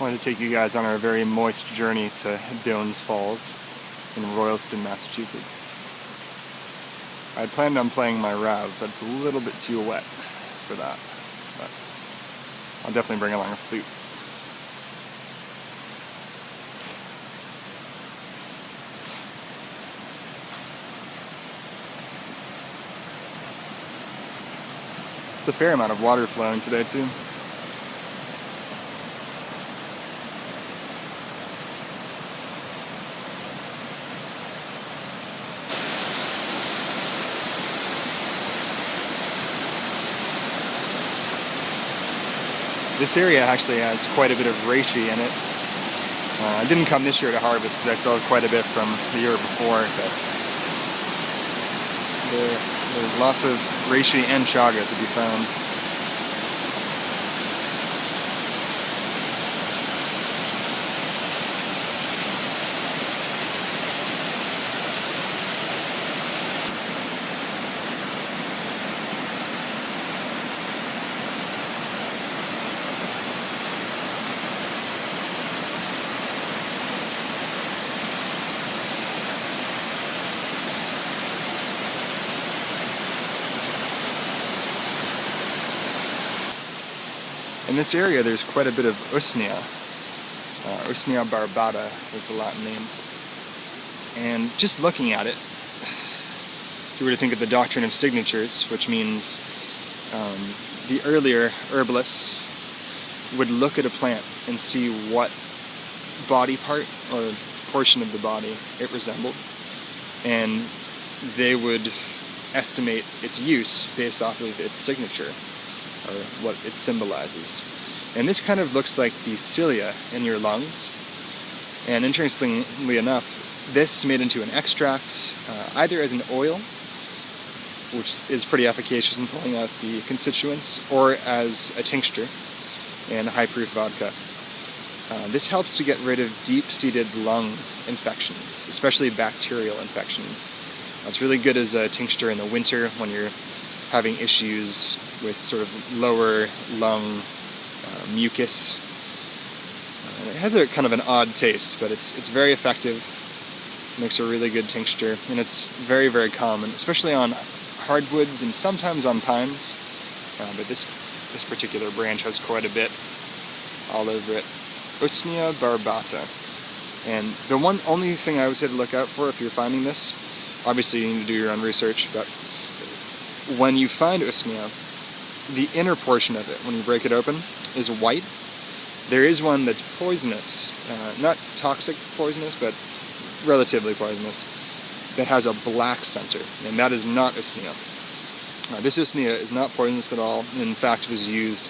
wanted to take you guys on our very moist journey to Doannes Falls in Royalston, Massachusetts. I had planned on playing my Rev, but it's a little bit too wet for that. But I'll definitely bring along a flute. It's a fair amount of water flowing today too. This area actually has quite a bit of reishi in it. I didn't come this year to harvest because I still have quite a bit from the year before, but there's lots of reishi and chaga to be found. In this area there's quite a bit of Usnea. Usnea barbata is the Latin name. And just looking at it, if you were to think of the doctrine of signatures, which means the earlier herbalists would look at a plant and see what body part or portion of the body it resembled, and they would estimate its use based off of its signature, or what it symbolizes. And this kind of looks like the cilia in your lungs. And interestingly enough, this made into an extract, either as an oil, which is pretty efficacious in pulling out the constituents, or as a tincture in high-proof vodka. This helps to get rid of deep-seated lung infections, especially bacterial infections. It's really good as a tincture in the winter when you're having issues with sort of lower lung mucus. It has a kind of an odd taste, but it's very effective. Makes a really good tincture, and it's very, very common, especially on hardwoods and sometimes on pines. But this particular branch has quite a bit all over it. Usnea barbata. And the only thing I would say to look out for if you're finding this, obviously you need to do your own research, but when you find Usnea, the inner portion of it, when you break it open, is white. There is one that's poisonous, not toxic poisonous, but relatively poisonous, that has a black center, and that is not Usnea. This Usnea is not poisonous at all, and in fact was used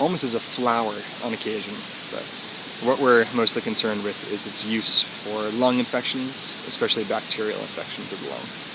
almost as a flower on occasion. But what we're mostly concerned with is its use for lung infections, especially bacterial infections of the lung.